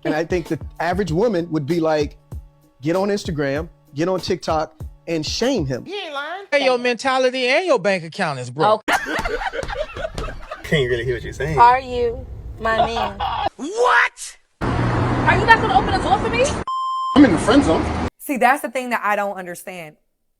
And I think the average woman would be like, get on Instagram, get on TikTok, and shame him. You ain't lying. Hey, your mentality and your bank account is broke. Can't really hear what you're saying. Are you my man? What? Are you not gonna open the door for me? I'm in the friend zone. See, that's the thing that I don't understand.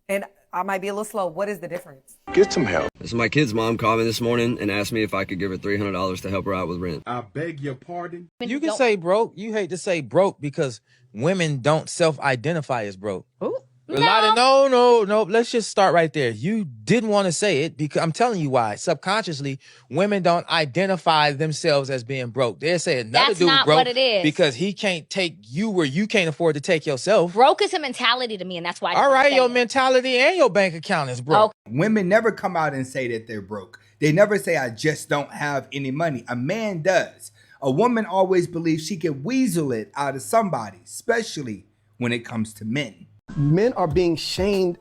And I might be a little slow. What is the difference? Get some help. So my kid's mom called me this morning and asked me if I could give her $300 to help her out with rent. I beg your pardon? You can say broke. You hate to say broke because women don't self-identify as broke. Ooh. No. Let's just start right there. You didn't want to say it because I'm telling you why. Subconsciously, women don't identify themselves as being broke. They say another That's dude not broke what it is. because he can't take you where you can't afford to take yourself. Broke is a mentality to me, and that's why. All right, your mentality and your bank account is broke. Women never come out and say that they're broke. They never say, I just don't have any money. A man does. A woman always believes she can weasel it out of somebody, especially when it comes to men. Men are being shamed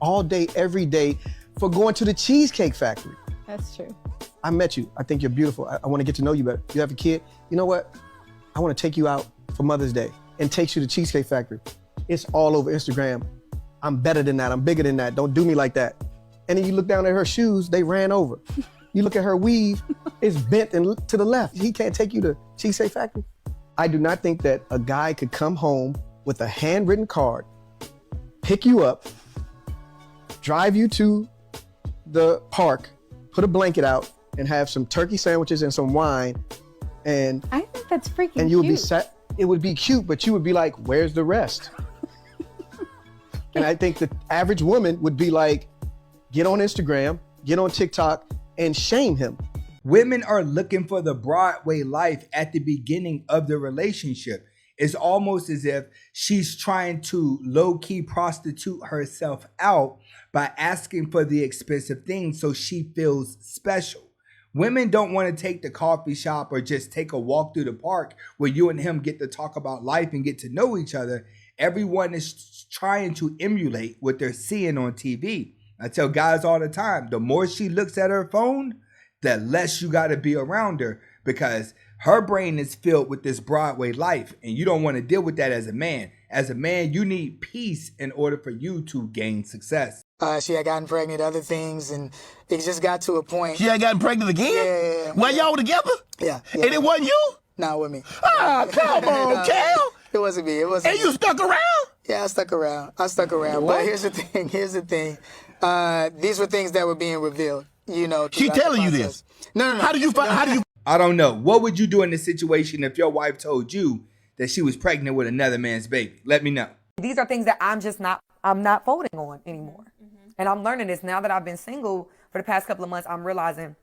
all day, every day for going to the Cheesecake Factory. That's true. I met you. I think you're beautiful. I want to get to know you better. You have a kid. You know what? I want to take you out for Mother's Day and takes you to Cheesecake Factory. It's all over Instagram. I'm better than that. I'm bigger than that. Don't do me like that. And then you look down at her shoes, they ran over. You look at her weave, it's bent and to the left. He can't take you to Cheesecake Factory. I do not think that a guy could come home with a handwritten card, pick you up, drive you to the park, put a blanket out, and have some turkey sandwiches and some wine, and I think that's freaking and you would cute. be set. It would be cute, but you would be like, "Where's the rest?" And I think the average woman would be like, get on Instagram, get on TikTok, and shame him. Women are looking for the Broadway life at the beginning of the relationship. It's almost as if she's trying to low-key prostitute herself out by asking for the expensive things so she feels special. Women don't want to take the coffee shop or just take a walk through the park where you and him get to talk about life and get to know each other. Everyone is trying to emulate what they're seeing on TV. I tell guys all the time, the more she looks at her phone, the less you got to be around her because her brain is filled with this Broadway life and you don't want to deal with that as a man. As a man, you need peace in order for you to gain success. She had gotten pregnant, other things, and it just got to a point. She had gotten pregnant again? Yeah. While y'all were together? Yeah. And it wasn't you? Not with me. Ah, come on, No, Cal. It wasn't me. It wasn't And you stuck around? Yeah, I stuck around. But here's the thing. These were things that were being revealed, you know. She telling you this? No. How do you find? I don't know. What would you do in this situation if your wife told you that she was pregnant with another man's baby? Let me know. These are things that I'm not folding on anymore. And I'm learning this now that I've been single for the past couple of months. I'm realizing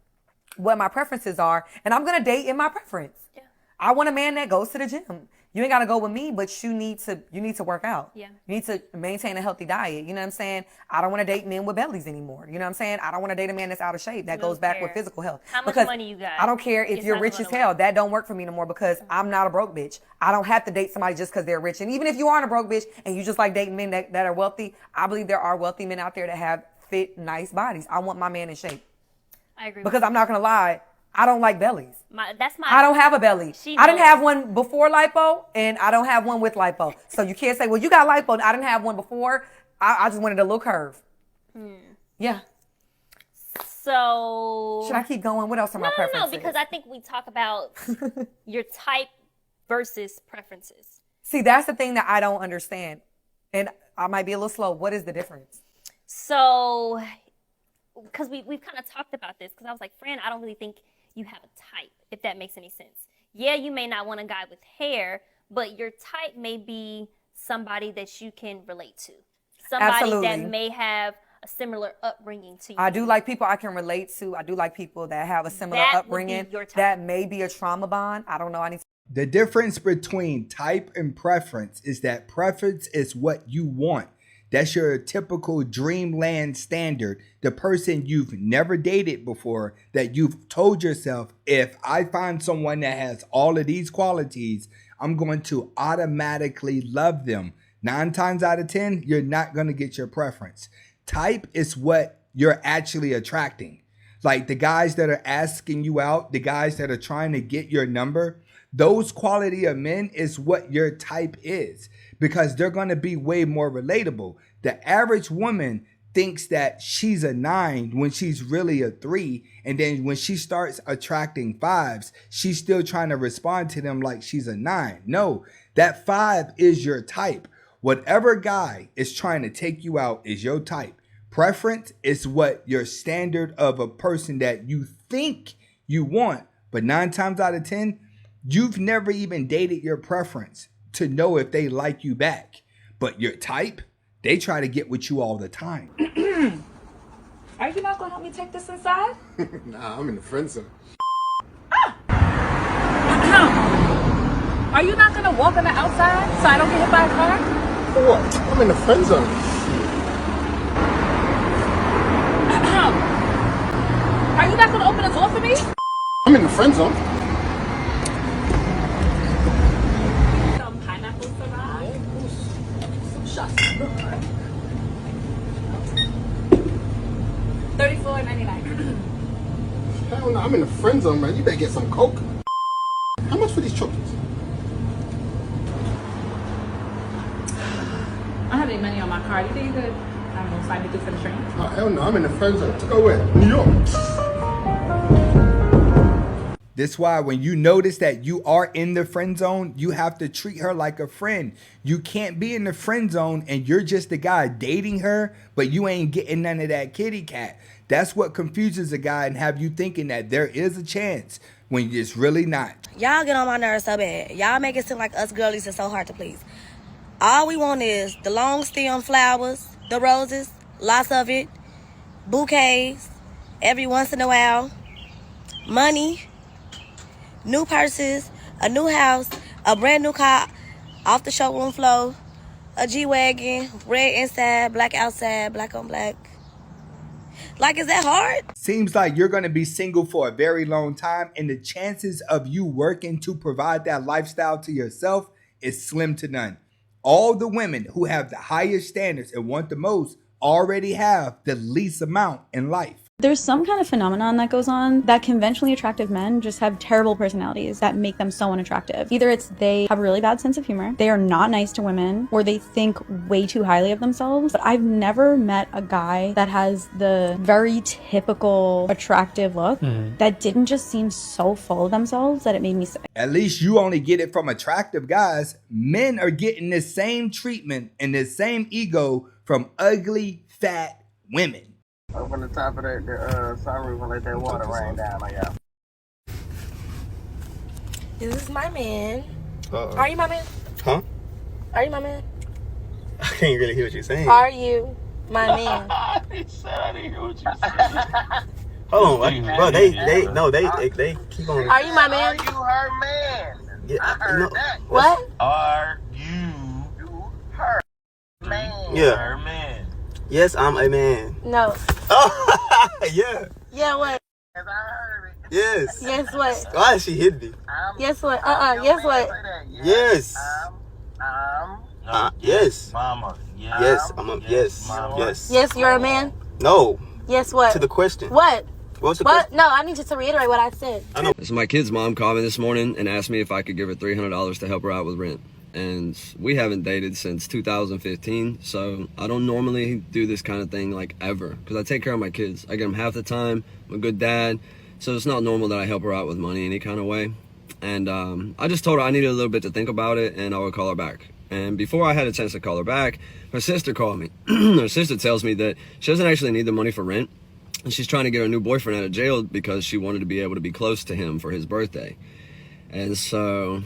what my preferences are, and I'm gonna date in my preference. Yeah. I want a man that goes to the gym. You ain't gotta go with me, but you need to work out. Yeah. You need to maintain a healthy diet. You know what I'm saying? I don't want to date men with bellies anymore. You know what I'm saying? I don't want to date a man that's out of shape. That goes back with physical health. How much money you got? I don't care if you're rich as hell. That don't work for me no more because I'm not a broke bitch. I don't have to date somebody just because they're rich. And even if you aren't a broke bitch and you just like dating men that are wealthy, I believe there are wealthy men out there that have fit, nice bodies. I want my man in shape. I agree. Because I'm not gonna lie, I don't like bellies. That's my. I don't have a belly. I didn't knows. have one before lipo, and I don't have one with lipo. So you can't say, well, you got lipo. I didn't have one before. I just wanted a little curve. Yeah. So. Should I keep going? What else are my preferences? No, because I think we talk about your type versus preferences. See, that's the thing that I don't understand. And I might be a little slow. What is the difference? So, because we've kind of talked about this, because I was like, Fran, I don't really think you have a type, if that makes any sense. Yeah, you may not want a guy with hair, but your type may be somebody that you can relate to. Somebody Absolutely. that may have a similar upbringing to you. I do like people I can relate to. I do like people that have a similar upbringing. That may be a trauma bond. I don't know. I need to. The difference between type and preference is that preference is what you want. That's your typical dreamland standard, the person you've never dated before that you've told yourself, if I find someone that has all of these qualities, I'm going to automatically love them. 9 times out of 10, you're not going to get your preference. Type is what you're actually attracting. Like the guys that are asking you out, the guys that are trying to get your number, Those quality of men is what your type is, because they're going to be way more relatable. The average woman thinks that she's a 9 when she's really a 3. And then when she starts attracting 5s, she's still trying to respond to them like she's a 9. No, that 5 is your type. Whatever guy is trying to take you out is your type. Preference is what your standard of a person that you think you want. But 9 times out of 10, you've never even dated your preference to know if they like you back. But your type, they try to get with you all the time. Are you not gonna help me take this inside? Nah, I'm in the friend zone. Are you not gonna walk on the outside so I don't get hit by a car? For what? I'm in the friend zone. Are you not gonna open the door for me? I'm in the friend zone. Some pineapple salad. Some shots. $34.99. Hell no, I'm in the friend zone, man. You better get some Coke. How much for these chocolates? I don't have any money on my card. You think you could, I don't know, slide me through for the train? Oh, hell no, I'm in the friend zone. To go where? New York. This why when you notice that you are in the friend zone, you have to treat her like a friend. You can't be in the friend zone and you're just the guy dating her, but you ain't getting none of that kitty cat. That's what confuses a guy and have you thinking that there is a chance when it's really not. Y'all get on my nerves so bad. Y'all make it seem like us girlies are so hard to please. All we want is the long stem flowers, the roses, lots of it, bouquets, every once in a while, money, new purses, a new house, a brand new car off the showroom floor, a G-Wagon, red inside, black outside, black on black. Like, is that hard? Seems like you're going to be single for a very long time, and the chances of you working to provide that lifestyle to yourself is slim to none. All the women who have the highest standards and want the most already have the least amount in life. There's some kind of phenomenon that goes on that conventionally attractive men just have terrible personalities that make them so unattractive. Either it's they have a really bad sense of humor, they are not nice to women, or they think way too highly of themselves. But I've never met a guy that has the very typical attractive look that didn't just seem so full of themselves that it made me sick. At least you only get it from attractive guys. Men are getting the same treatment and the same ego from ugly, fat women. Open the top of the sunroof and let that water rain down on y'all. This is my man. Uh-oh. Are you my man? Huh? Are you my man? I can't really hear what you're saying. Are you my man? He said I didn't hear what you said. Hold on, bro. They keep on. Are you my man? Are you her man? Yeah, I heard that. What? Are you her man? Yeah. Her man. Yes, I'm a man. No. Oh, yeah. Yeah, what? Yes, I heard it. Yes. Yes, what? Why she hit me? Yes, what? Yes, what? Yes. Yes. Mama. Yes, I'm a yes. Mama. Yes. Yes, you're a man? No. Yes, what? To the question. What? What's the What? question? No, I need you to reiterate what I said. I know. So my kid's mom called me this morning and asked me if I could give her $300 to help her out with rent. And we haven't dated since 2015, so I don't normally do this kind of thing like ever, because I take care of my kids. I get them half the time. I'm a good dad, so it's not normal that I help her out with money any kind of way. And I just told her I needed a little bit to think about it, and I would call her back. And before I had a chance to call her back, her sister called me. Her sister tells me that she doesn't actually need the money for rent, and she's trying to get her new boyfriend out of jail because she wanted to be able to be close to him for his birthday. And so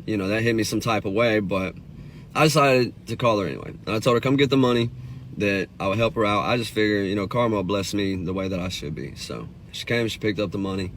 you know, that hit me some type of way, but I decided to call her anyway. And I told her, come get the money, that I would help her out. I just figured, you know, karma will bless me the way that I should be. So she came, she picked up the money.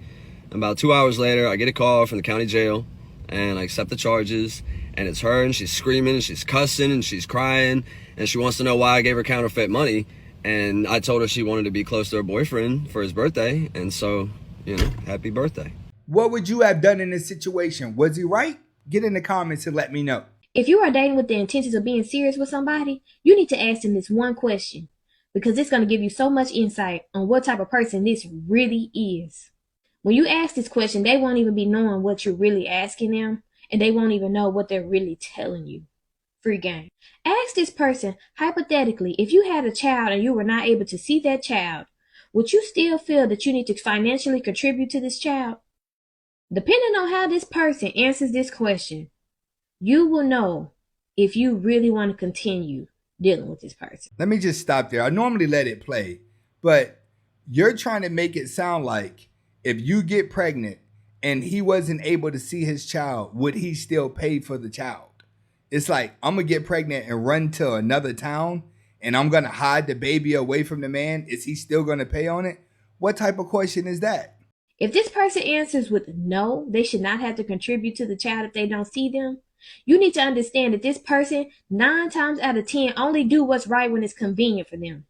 And about 2 hours later, I get a call from the county jail, and I accept the charges, and it's her, and she's screaming, and she's cussing, and she's crying, and she wants to know why I gave her counterfeit money. And I told her she wanted to be close to her boyfriend for his birthday, and so, you know, happy birthday. What would you have done in this situation? Was he right? Get in the comments and let me know. If you are dating with the intentions of being serious with somebody, you need to ask them this one question, because it's going to give you so much insight on what type of person this really is. When you ask this question, they won't even be knowing what you're really asking them, and they won't even know what they're really telling you. Free game. Ask this person, hypothetically, if you had a child and you were not able to see that child, would you still feel that you need to financially contribute to this child? Depending on how this person answers this question, you will know if you really want to continue dealing with this person. Let me just stop there. I normally let it play, but you're trying to make it sound like if you get pregnant and he wasn't able to see his child, would he still pay for the child? It's like, I'm going to get pregnant and run to another town and I'm going to hide the baby away from the man. Is he still going to pay on it? What type of question is that? If this person answers with no, they should not have to contribute to the child if they don't see them. You need to understand that this person, 9 times out of 10, only do what's right when it's convenient for them.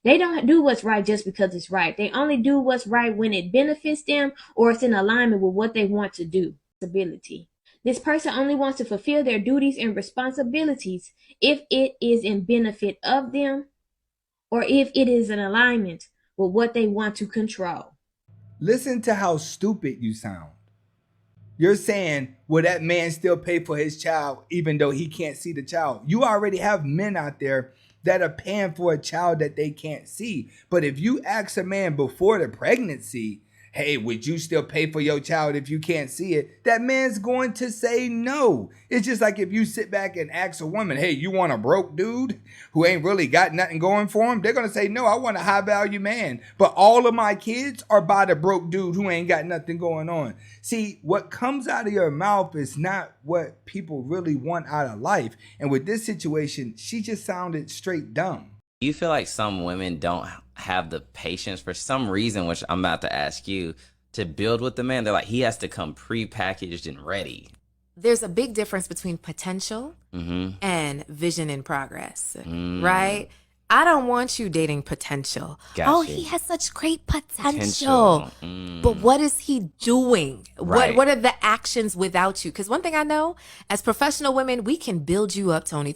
They don't do what's right just because it's right. They only do what's right when it benefits them or it's in alignment with what they want to do. Ability. This person only wants to fulfill their duties and responsibilities if it is in benefit of them or if it is in alignment with what they want to control. Listen to how stupid you sound. You're saying, will that man still pay for his child even though he can't see the child? You already have men out there that are paying for a child that they can't see. But if you ask a man before the pregnancy, hey, would you still pay for your child if you can't see it? That man's going to say no. It's just like if you sit back and ask a woman, hey, you want a broke dude who ain't really got nothing going for him? They're going to say, no, I want a high value man. But all of my kids are by the broke dude who ain't got nothing going on. See, what comes out of your mouth is not what people really want out of life. And with this situation, she just sounded straight dumb. You feel like some women don't have the patience for some reason, which I'm about to ask you, to build with the man? They're like, he has to come pre-packaged and ready. There's a big difference between potential and vision in progress, right? I don't want you dating potential. Gotcha. He has such great potential. But what is he doing? Right. What are the actions without you? Because one thing I know, as professional women, we can build you up, Tony.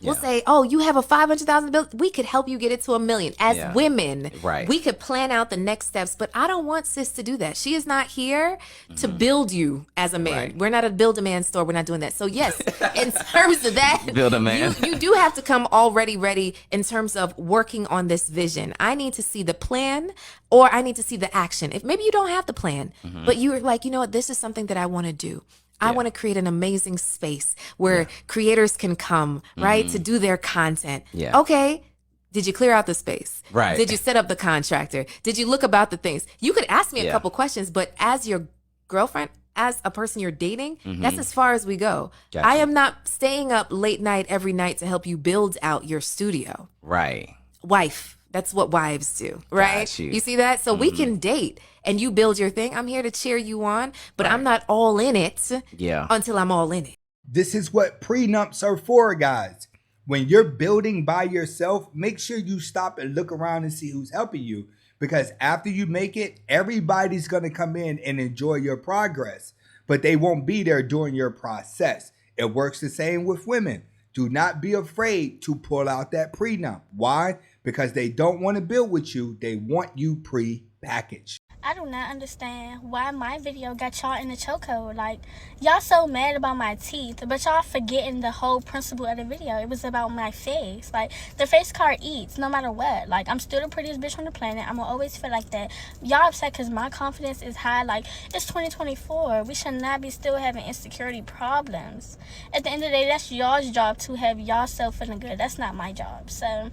We'll say, you have a $500,000 bill. We could help you get it to $1 million. As women, we could plan out the next steps. But I don't want sis to do that. She is not here to build you as a man. Right. We're not a build-a-man store. We're not doing that. So yes, in terms of that, Build a man. you do have to come already ready in terms of working on this vision. I need to see the plan or I need to see the action. If maybe you don't have the plan, but you're like, you know what, this is something that I want to do. I want to create an amazing space where creators can come, right, to do their content. Okay. Did you clear out the space? Right. Did you set up the contractor? Did you look about the things? You could ask me a couple questions, but as your girlfriend, as a person you're dating, that's as far as we go. Gotcha. I am not staying up late night every night to help you build out your studio. Right. Wife, that's what wives do, right? Got you. You see that? So we can date and you build your thing. I'm here to cheer you on, but I'm not all in it until I'm all in it. This is what prenups are for, guys. When you're building by yourself, make sure you stop and look around and see who's helping you. Because after you make it, everybody's going to come in and enjoy your progress, but they won't be there during your process. It works the same with women. Do not be afraid to pull out that prenup. Why? Because they don't want to build with you. They want you pre-packaged. I do not understand why my video got y'all in the chokehold. Like, y'all so mad about my teeth, but y'all forgetting the whole principle of the video. It was about my face. Like, the face card eats no matter what. Like, I'm still the prettiest bitch on the planet. I'm gonna always feel like that. Y'all upset because my confidence is high. Like, it's 2024. We should not be still having insecurity problems. At the end of the day, that's y'all's job to have y'all self feeling good. That's not my job. So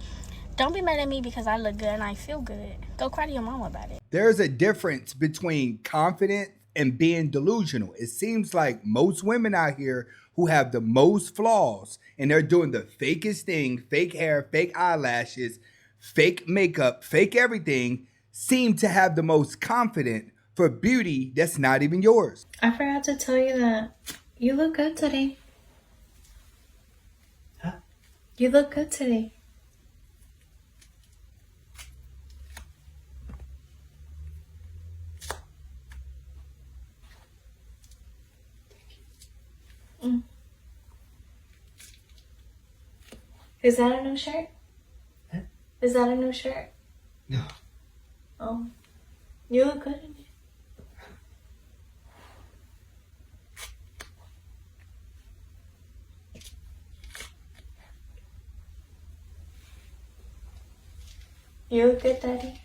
don't be mad at me because I look good and I feel good. Go cry to your mama about it. There's a difference between confident and being delusional. It seems like most women out here who have the most flaws and they're doing the fakest thing, fake hair, fake eyelashes, fake makeup, fake everything, seem to have the most confident for beauty that's not even yours. I forgot to tell you that you look good today. Huh? You look good today. Is that a new shirt? Huh? Is that a new shirt? No. Oh. You look good in it. You look good, Daddy.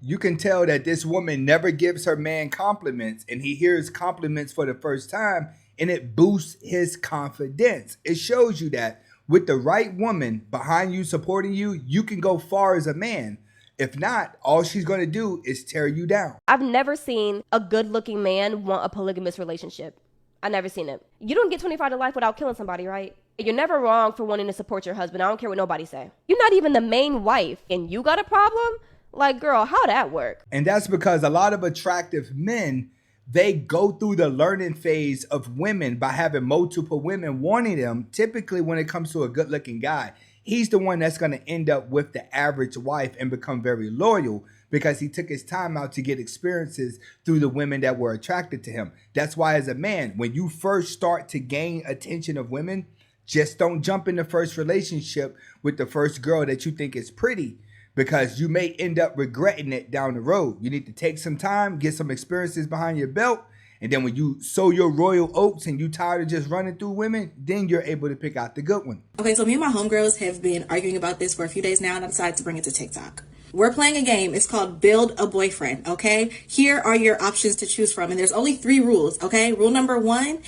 You can tell that this woman never gives her man compliments, and he hears compliments for the first time, and it boosts his confidence. It shows you that with the right woman behind you, supporting you, you can go far as a man. If not, all she's going to do is tear you down. I've never seen a good-looking man want a polygamous relationship. I've never seen it. You don't get 25 to life without killing somebody, right? You're never wrong for wanting to support your husband. I don't care what nobody say. You're not even the main wife, and you got a problem? Like, girl, how'd that work? And that's because a lot of attractive men, they go through the learning phase of women by having multiple women wanting them. Typically, when it comes to a good-looking guy, he's the one that's going to end up with the average wife and become very loyal because he took his time out to get experiences through the women that were attracted to him. That's why as a man, when you first start to gain attention of women, just don't jump in the first relationship with the first girl that you think is pretty, because you may end up regretting it down the road. You need to take some time, get some experiences behind your belt, and then when you sow your royal oats and you tired of just running through women, then you're able to pick out the good one. Okay, so me and my homegirls have been arguing about this for a few days now, and I decided to bring it to TikTok. We're playing a game. It's called Build a Boyfriend, okay? Here are your options to choose from, and there's only 3 rules, okay? Rule number 1,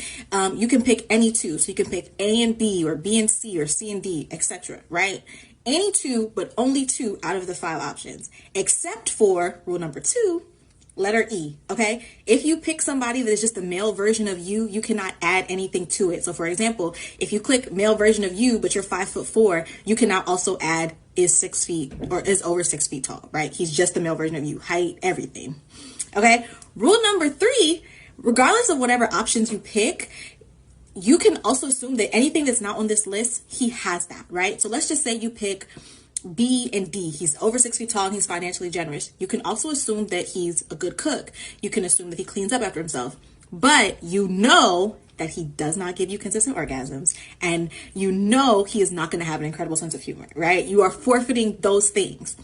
you can pick any 2. So you can pick A and B, or B and C, or C and D, etc., right? Any 2, but only 2 out of the 5 options, except for rule number 2, letter E, okay? If you pick somebody that is just the male version of you, you cannot add anything to it. So for example, if you click male version of you, but you're 5'4", you cannot also add is 6 feet or is over 6 feet tall, right? He's just the male version of you, height, everything, okay? Rule number 3, regardless of whatever options you pick, you can also assume that anything that's not on this list, he has that, right? So let's just say you pick B and D. He's over 6 feet tall and he's financially generous. You can also assume that he's a good cook. You can assume that he cleans up after himself. But you know that he does not give you consistent orgasms. And you know he is not going to have an incredible sense of humor, right? You are forfeiting those things.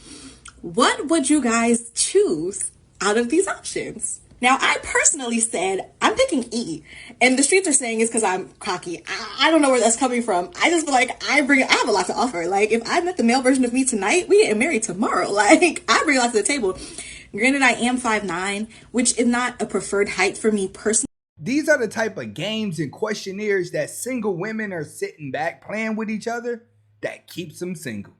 What would you guys choose out of these options? Now, I personally said, I'm picking E. And the streets are saying it's because I'm cocky. I don't know where that's coming from. I just feel like I have a lot to offer. Like, if I met the male version of me tonight, we get married tomorrow. Like, I bring a lot to the table. Granted, I am 5'9", which is not a preferred height for me personally. These are the type of games and questionnaires that single women are sitting back playing with each other that keeps them single.